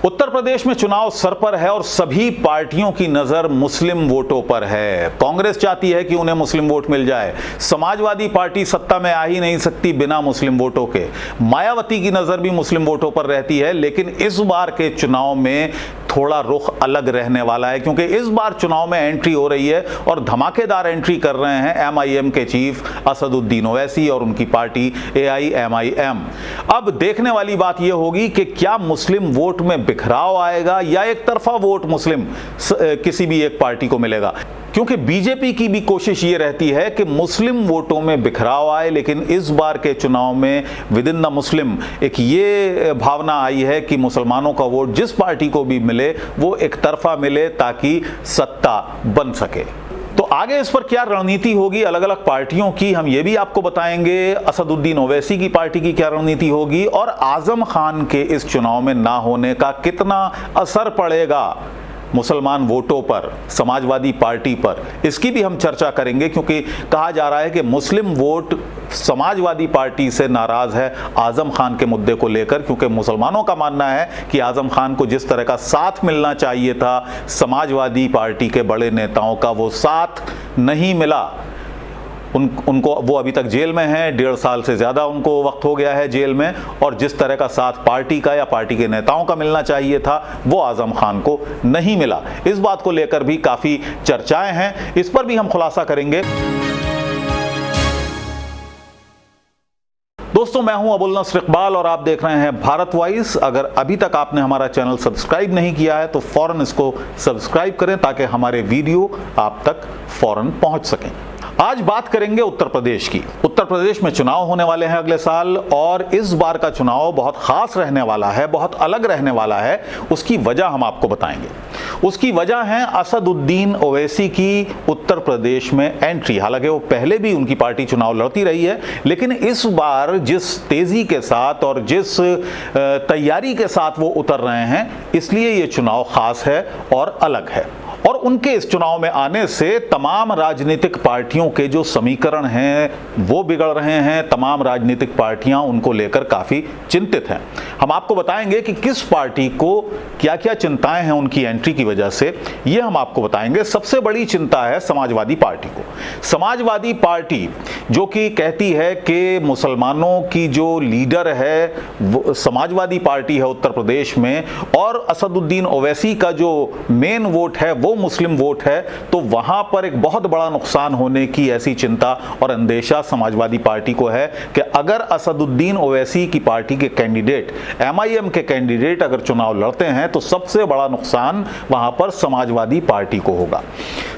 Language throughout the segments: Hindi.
उत्तर प्रदेश में चुनाव सर पर है और सभी पार्टियों की नजर मुस्लिम वोटों पर है। कांग्रेस चाहती है कि उन्हें मुस्लिम वोट मिल जाए। समाजवादी पार्टी सत्ता में आ ही नहीं सकती बिना मुस्लिम वोटों के। मायावती की नजर भी मुस्लिम वोटों पर रहती है, लेकिन इस बार के चुनाव में थोड़ा रुख अलग रहने वाला है, क्योंकि इस बार चुनाव में एंट्री हो रही है और धमाकेदार एंट्री कर रहे हैं एमआईएम के चीफ असदुद्दीन ओवैसी और उनकी पार्टी एआईएमआईएम। अब देखने वाली बात यह होगी कि क्या मुस्लिम वोट में बिखराव आएगा या एक तरफा वोट मुस्लिम किसी भी एक पार्टी को मिलेगा, क्योंकि बीजेपी की भी कोशिश ये रहती है कि मुस्लिम वोटों में बिखराव आए। लेकिन इस बार के चुनाव में विद इन द मुस्लिम एक ये भावना आई है कि मुसलमानों का वोट जिस पार्टी को भी मिले वो एक तरफा मिले ताकि सत्ता बन सके। तो आगे इस पर क्या रणनीति होगी अलग अलग पार्टियों की, हम ये भी आपको बताएंगे। असदुद्दीन ओवैसी की पार्टी की क्या रणनीति होगी और आजम खान के इस चुनाव में ना होने का कितना असर पड़ेगा मुसलमान वोटों पर, समाजवादी पार्टी पर, इसकी भी हम चर्चा करेंगे। क्योंकि कहा जा रहा है कि मुस्लिम वोट समाजवादी पार्टी से नाराज है आजम खान के मुद्दे को लेकर, क्योंकि मुसलमानों का मानना है कि आजम खान को जिस तरह का साथ मिलना चाहिए था समाजवादी पार्टी के बड़े नेताओं का, वो साथ नहीं मिला। उनको वो अभी तक जेल में हैं, 1.5 साल से ज़्यादा उनको वक्त हो गया है जेल में, और जिस तरह का साथ पार्टी का या पार्टी के नेताओं का मिलना चाहिए था वो आजम खान को नहीं मिला। इस बात को लेकर भी काफ़ी चर्चाएं हैं, इस पर भी हम खुलासा करेंगे। दोस्तों, मैं हूं अबुल नस्र इकबाल और आप देख रहे हैं भारत वॉइस। अगर अभी तक आपने हमारा चैनल सब्सक्राइब नहीं किया है तो फौरन इसको सब्सक्राइब करें ताकि हमारे वीडियो आप तक फौरन पहुंच सकें। आज बात करेंगे उत्तर प्रदेश की। उत्तर प्रदेश में चुनाव होने वाले हैं अगले साल और इस बार का चुनाव बहुत खास रहने वाला है, बहुत अलग रहने वाला है। उसकी वजह हम आपको बताएंगे। उसकी वजह है असदुद्दीन ओवैसी की उत्तर प्रदेश में एंट्री। हालांकि वो पहले भी उनकी पार्टी चुनाव लड़ती रही है, लेकिन इस बार जिस तेजी के साथ और जिस तैयारी के साथ वो उतर रहे हैं, इसलिए ये चुनाव खास है और अलग है। और उनके इस चुनाव में आने से तमाम राजनीतिक पार्टियों के जो समीकरण हैं वो बिगड़ रहे हैं। तमाम राजनीतिक पार्टियां उनको लेकर काफ़ी चिंतित हैं। हम आपको बताएंगे कि किस पार्टी को क्या क्या चिंताएं हैं उनकी एंट्री की वजह से, ये हम आपको बताएंगे। सबसे बड़ी चिंता है समाजवादी पार्टी को। समाजवादी पार्टी जो कि कहती है कि मुसलमानों की जो लीडर है वो समाजवादी पार्टी है उत्तर प्रदेश में, और असदुद्दीन ओवैसी का जो मेन वोट है वो मुस्लिम वोट है, तो वहां पर एक बहुत बड़ा नुकसान होने की ऐसी चिंता और अंदेशा समाजवादी पार्टी को है कि अगर असदुद्दीन ओवैसी की पार्टी के कैंडिडेट, एमआईएम के कैंडिडेट अगर चुनाव लड़ते हैं तो सबसे बड़ा नुकसान वहां पर समाजवादी पार्टी को होगा।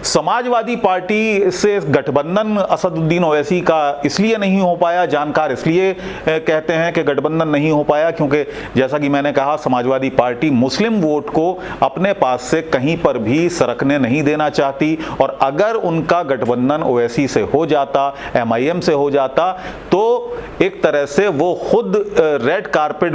समाजवादी पार्टी से गठबंधन असदुद्दीन ओवैसी का इसलिए नहीं हो पाया, जानकार इसलिए कहते हैं कि गठबंधन नहीं हो पाया क्योंकि जैसा कि मैंने कहा, समाजवादी पार्टी मुस्लिम वोट को अपने पास से कहीं पर भी सरकने नहीं देना चाहती, और अगर उनका गठबंधन ओवैसी से हो जाता, एमआईएम से हो जाता, तो एक तरह से वो खुद रेड कारपेट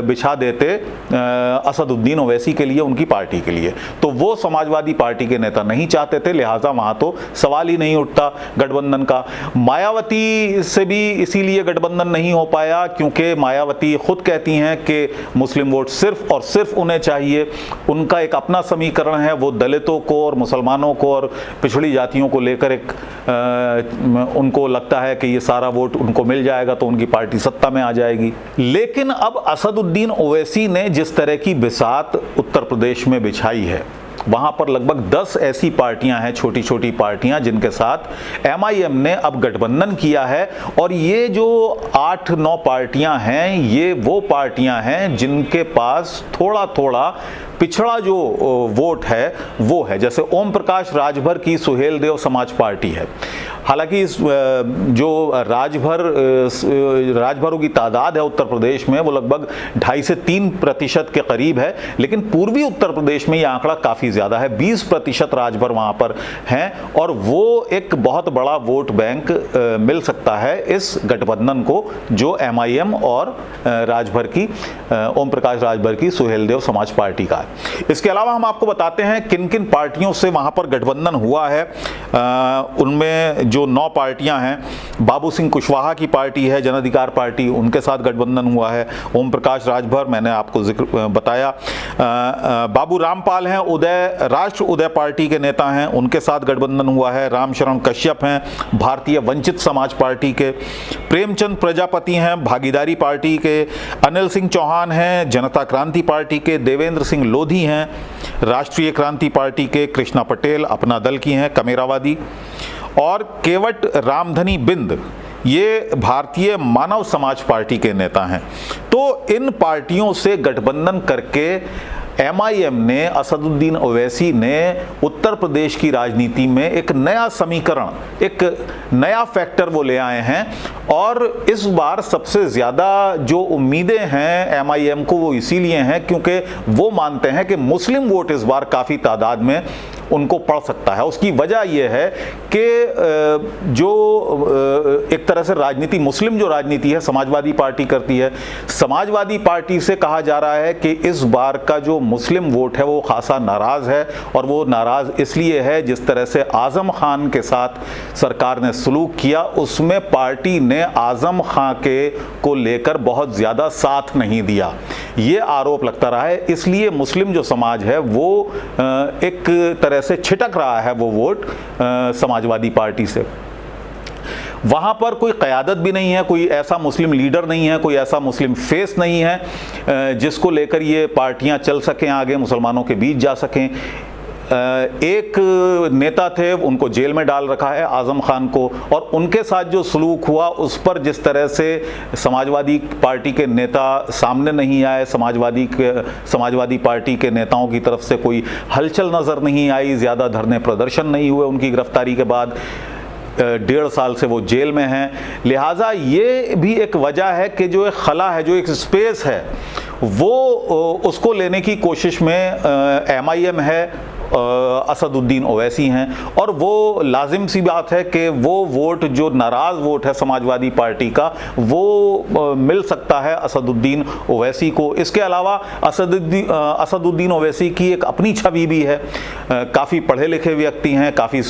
बिछा देते असदुद्दीन ओवैसी के लिए, उनकी पार्टी के लिए। तो वो समाजवादी पार्टी के नेता नहीं चाहते थे, लिहाजा वहां तो सवाल ही नहीं उठता गठबंधन का। मायावती से भी इसीलिए गठबंधन नहीं हो पाया क्योंकि मायावती खुद कहती हैं कि मुस्लिम वोट सिर्फ और सिर्फ उन्हें चाहिए। उनका एक अपना समीकरण है, वो दलितों को और मुसलमानों को और पिछड़ी जातियों को लेकर एक उनको लगता है कि ये सारा वोट उनको मिल जाएगा तो उनकी पार्टी सत्ता में आ जाएगी। लेकिन अब असदुद्दीन ओवैसी ने जिस तरह की बिसात उत्तर प्रदेश में बिछाई है, वहां पर लगभग 10 ऐसी पार्टियां हैं, छोटी छोटी पार्टियां, जिनके साथ एमआईएम ने अब गठबंधन किया है। और ये जो 8-9 पार्टियां हैं, ये वो पार्टियां हैं जिनके पास थोड़ा थोड़ा पिछड़ा जो वोट है वो है। जैसे ओम प्रकाश राजभर की सुहेलदेव समाज पार्टी है। हालांकि जो राजभरों की तादाद है उत्तर प्रदेश में वो लगभग 2.5 से 3% के करीब है, लेकिन पूर्वी उत्तर प्रदेश में ये आंकड़ा काफ़ी ज़्यादा है। 20% राजभर वहाँ पर हैं और वो एक बहुत बड़ा वोट बैंक मिल सकता है इस गठबंधन को जो एमआईएम और राजभर की ओम प्रकाश राजभर की सुहेलदेव समाज पार्टी का है। इसके अलावा हम आपको बताते हैं किन किन पार्टियों से वहाँ पर गठबंधन हुआ है। उनमें जो 9 पार्टियां हैं, बाबू सिंह कुशवाहा की पार्टी है जन अधिकार पार्टी, उनके साथ गठबंधन हुआ है। ओम प्रकाश राजभर मैंने आपको जिक्र बताया। बाबू रामपाल हैं, राष्ट्र उदय पार्टी के नेता हैं, उनके साथ गठबंधन हुआ है। रामशरण कश्यप हैं भारतीय वंचित समाज पार्टी के। प्रेमचंद प्रजापति हैं भागीदारी पार्टी के। अनिल सिंह चौहान हैं जनता क्रांति पार्टी के। देवेंद्र सिंह लोधी हैं राष्ट्रीय क्रांति पार्टी के। कृष्णा पटेल अपना दल की हैं कमेरावादी। और केवट रामधनी बिंद ये भारतीय मानव समाज पार्टी के नेता हैं। तो इन पार्टियों से गठबंधन करके MIM ने, असदुद्दीन ओवैसी ने उत्तर प्रदेश की राजनीति में एक नया समीकरण, एक नया फैक्टर वो ले आए हैं। और इस बार सबसे ज़्यादा जो उम्मीदें हैं MIM को वो इसीलिए हैं क्योंकि वो मानते हैं कि मुस्लिम वोट इस बार काफ़ी तादाद में उनको पड़ सकता है। उसकी वजह यह है कि जो एक तरह से राजनीति, मुस्लिम जो राजनीति है समाजवादी पार्टी करती है, समाजवादी पार्टी से कहा जा रहा है कि इस बार का जो मुस्लिम वोट है वो खासा नाराज़ है। और वो नाराज़ इसलिए है जिस तरह से आज़म खान के साथ सरकार ने सलूक किया, उसमें पार्टी ने आज़म खान के को लेकर बहुत ज़्यादा साथ नहीं दिया, ये आरोप लगता रहा है। इसलिए मुस्लिम जो समाज है वो एक तरह से छिटक रहा है वो वोट समाजवादी पार्टी से। वहां पर कोई क़यादत भी नहीं है, कोई ऐसा मुस्लिम लीडर नहीं है, कोई ऐसा मुस्लिम फेस नहीं है जिसको लेकर ये पार्टियां चल सकें आगे, मुसलमानों के बीच जा सकें। एक नेता थे, उनको जेल में डाल रखा है आज़म खान को, और उनके साथ जो सलूक हुआ उस पर जिस तरह से समाजवादी पार्टी के नेता सामने नहीं आए, समाजवादी पार्टी के नेताओं की तरफ से कोई हलचल नज़र नहीं आई, ज़्यादा धरने प्रदर्शन नहीं हुए उनकी गिरफ्तारी के बाद। 1.5 साल से वो जेल में हैं। लिहाजा ये भी एक वजह है कि जो एक खला है, जो एक स्पेस है, वो उसको लेने की कोशिश में MIM है, असदुद्दीन ओवैसी हैं। और वो लाजिम सी बात है कि वो वोट, जो नाराज़ वोट है समाजवादी पार्टी का, वो मिल सकता है असदुद्दीन ओवैसी को। इसके अलावा असदुद्दीन ओवैसी की एक अपनी छवि भी है, काफ़ी पढ़े लिखे व्यक्ति हैं, काफ़ी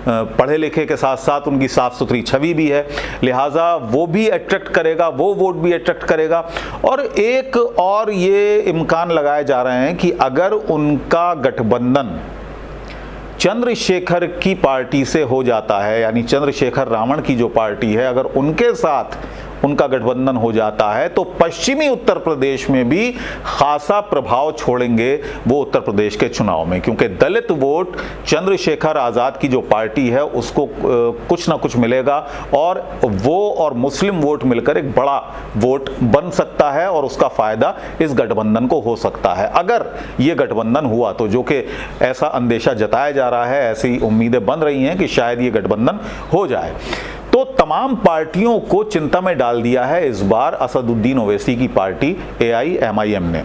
पढ़े लिखे के साथ साथ उनकी साफ सुथरी छवि भी है, लिहाजा वो भी अट्रैक्ट करेगा, वो वोट भी अट्रैक्ट करेगा। और एक और ये इम्कान लगाए जा रहे हैं कि अगर उनका गठबंधन चंद्रशेखर की पार्टी से हो जाता है, यानी चंद्रशेखर रावण की जो पार्टी है, अगर उनके साथ उनका गठबंधन हो जाता है तो पश्चिमी उत्तर प्रदेश में भी खासा प्रभाव छोड़ेंगे वो उत्तर प्रदेश के चुनाव में, क्योंकि दलित वोट चंद्रशेखर आज़ाद की जो पार्टी है उसको कुछ ना कुछ मिलेगा, और वो और मुस्लिम वोट मिलकर एक बड़ा वोट बन सकता है और उसका फ़ायदा इस गठबंधन को हो सकता है। अगर ये गठबंधन हुआ तो, जो कि ऐसा अंदेशा जताया जा रहा है, ऐसी उम्मीदें बन रही हैं कि शायद ये गठबंधन हो जाए, तो तमाम पार्टियों को चिंता में डाल दिया है इस बार असदुद्दीन ओवैसी की पार्टी AIMIM ने।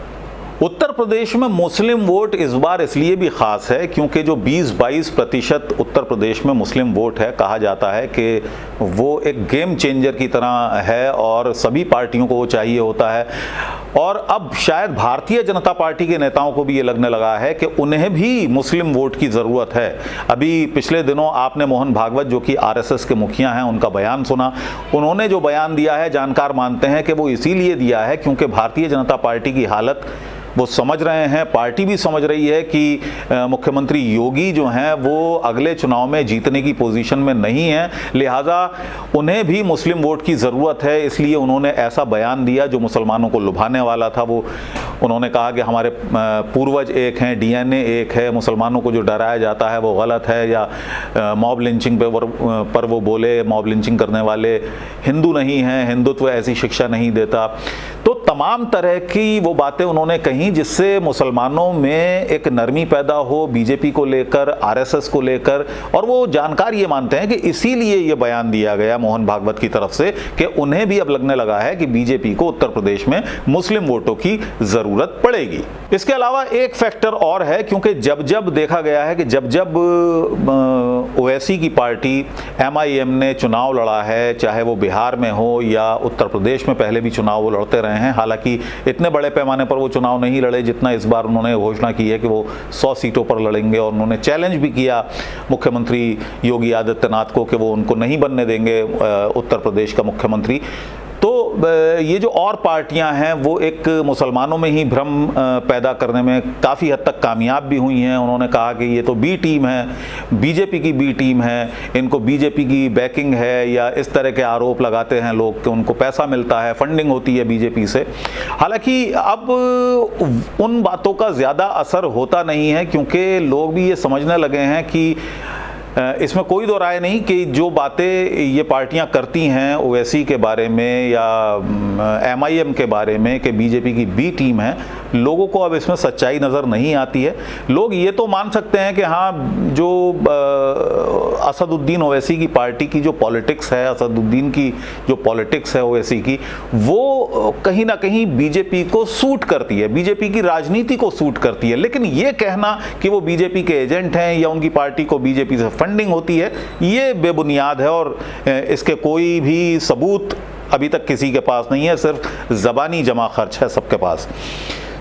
उत्तर प्रदेश में मुस्लिम वोट इस बार इसलिए भी ख़ास है क्योंकि जो 20-22% उत्तर प्रदेश में मुस्लिम वोट है, कहा जाता है कि वो एक गेम चेंजर की तरह है और सभी पार्टियों को वो चाहिए होता है। और अब शायद भारतीय जनता पार्टी के नेताओं को भी ये लगने लगा है कि उन्हें भी मुस्लिम वोट की ज़रूरत है। अभी पिछले दिनों आपने मोहन भागवत, जो कि RSS के मुखिया हैं, उनका बयान सुना। उन्होंने जो बयान दिया है, जानकार मानते हैं कि वो इसीलिए दिया है क्योंकि भारतीय जनता पार्टी की हालत वो समझ रहे हैं, पार्टी भी समझ रही है कि मुख्यमंत्री योगी जो हैं वो अगले चुनाव में जीतने की पोजीशन में नहीं है, लिहाजा उन्हें भी मुस्लिम वोट की ज़रूरत है। इसलिए उन्होंने ऐसा बयान दिया जो मुसलमानों को लुभाने वाला था। वो उन्होंने कहा कि हमारे पूर्वज एक हैं, DNA एक है, मुसलमानों को जो डराया जाता है वो गलत है, या मॉब लिंचिंग पर वो बोले मॉब लिंचिंग करने वाले हिंदू नहीं हैं, हिंदुत्व ऐसी शिक्षा नहीं देता। तो तमाम तरह की वो बातें उन्होंने कही जिससे मुसलमानों में एक नरमी पैदा हो बीजेपी को लेकर, RSS को लेकर। और वो जानकार ये मानते हैं कि इसीलिए ये बयान दिया गया मोहन भागवत की तरफ से कि उन्हें भी अब लगने लगा है कि बीजेपी को उत्तर प्रदेश में मुस्लिम वोटों की ज़रूरत पड़ेगी। इसके अलावा एक फैक्टर और है, क्योंकि जब जब देखा गया है कि जब जब ओवैसी की पार्टी MIM ने चुनाव लड़ा है, चाहे वो बिहार में हो या उत्तर प्रदेश में, पहले भी चुनाव वो लड़ते रहे हैं, हालांकि इतने बड़े पैमाने पर वो चुनाव नहीं लड़े जितना इस बार उन्होंने घोषणा की है कि वो 100 सीटों पर लड़ेंगे। और उन्होंने चैलेंज भी किया मुख्यमंत्री योगी आदित्यनाथ को कि वो उनको नहीं बनने देंगे उत्तर प्रदेश का मुख्यमंत्री। तो ये जो और पार्टियां हैं वो एक मुसलमानों में ही भ्रम पैदा करने में काफ़ी हद तक कामयाब भी हुई हैं। उन्होंने कहा कि ये तो बी टीम है, बीजेपी की बी टीम है, इनको बीजेपी की बैकिंग है, या इस तरह के आरोप लगाते हैं लोग कि उनको पैसा मिलता है, फंडिंग होती है बीजेपी से। हालांकि अब उन बातों का ज़्यादा असर होता नहीं है, क्योंकि लोग भी ये समझने लगे हैं कि इसमें कोई दो राय नहीं कि जो बातें ये पार्टियां करती हैं ओवैसी के बारे में या MIM के बारे में कि बीजेपी की बी टीम है, लोगों को अब इसमें सच्चाई नज़र नहीं आती है। लोग ये तो मान सकते हैं कि हाँ, जो असदुद्दीन ओवैसी की पार्टी की जो पॉलिटिक्स है, असदुद्दीन की जो पॉलिटिक्स है ओवैसी की, वो कहीं ना कहीं बीजेपी को सूट करती है, बीजेपी की राजनीति को सूट करती है। लेकिन ये कहना कि वो बीजेपी के एजेंट हैं या उनकी पार्टी को बीजेपी से फंडिंग होती है, ये बेबुनियाद है और इसके कोई भी सबूत अभी तक किसी के पास नहीं है, सिर्फ ज़बानी जमा खर्च है सबके पास।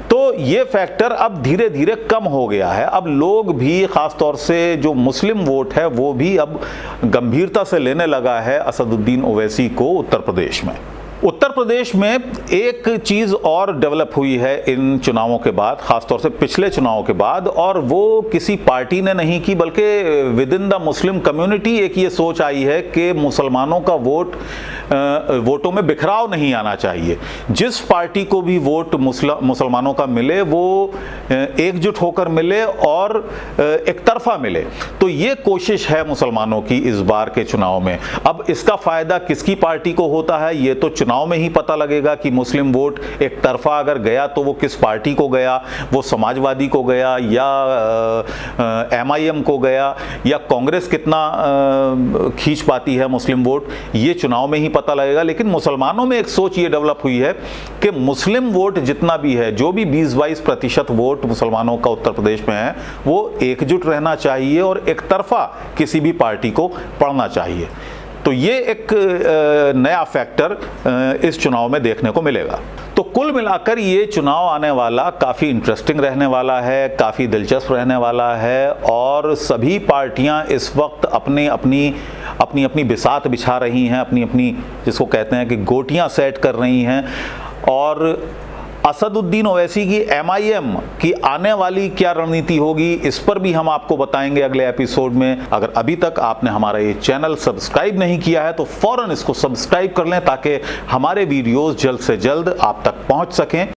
तो ये फैक्टर अब धीरे धीरे कम हो गया है। अब लोग भी, ख़ास तौर से जो मुस्लिम वोट है, वो भी अब गंभीरता से लेने लगा है असदुद्दीन ओवैसी को उत्तर प्रदेश में। उत्तर प्रदेश में एक चीज़ और डेवलप हुई है इन चुनावों के बाद, ख़ासतौर से पिछले चुनावों के बाद, और वो किसी पार्टी ने नहीं की बल्कि with in the Muslim community एक ये सोच आई है कि मुसलमानों का वोटों में बिखराव नहीं आना चाहिए। जिस पार्टी को भी वोट मुसलमानों का मिले वो एकजुट होकर मिले और एक तरफा मिले। तो ये कोशिश है मुसलमानों की इस बार के चुनाव में। अब इसका फ़ायदा किसकी पार्टी को होता है ये तो चुनाव में ही पता लगेगा कि मुस्लिम वोट एक तरफा अगर गया तो वो किस पार्टी को गया, वो समाजवादी को गया या MIM को गया, या कांग्रेस कितना खींच पाती है मुस्लिम वोट, ये चुनाव में ही पता लगेगा। लेकिन मुसलमानों में एक सोच ये डेवलप हुई है कि मुस्लिम वोट जितना भी है, जो भी 20-22% वोट मुसलमानों का उत्तर प्रदेश में है, वो एकजुट रहना चाहिए और एक तरफा किसी भी पार्टी को पड़ना चाहिए। तो ये एक नया फैक्टर इस चुनाव में देखने को मिलेगा। तो कुल मिलाकर ये चुनाव आने वाला काफ़ी इंटरेस्टिंग रहने वाला है, काफ़ी दिलचस्प रहने वाला है, और सभी पार्टियां इस वक्त अपनी अपनी बिसात बिछा रही हैं, अपनी जिसको कहते हैं कि गोटियां सेट कर रही हैं। और असदुद्दीन ओवैसी की MIM की आने वाली क्या रणनीति होगी, इस पर भी हम आपको बताएंगे अगले एपिसोड में। अगर अभी तक आपने हमारा ये चैनल सब्सक्राइब नहीं किया है तो फौरन इसको सब्सक्राइब कर लें ताकि हमारे वीडियोस जल्द से जल्द आप तक पहुंच सकें।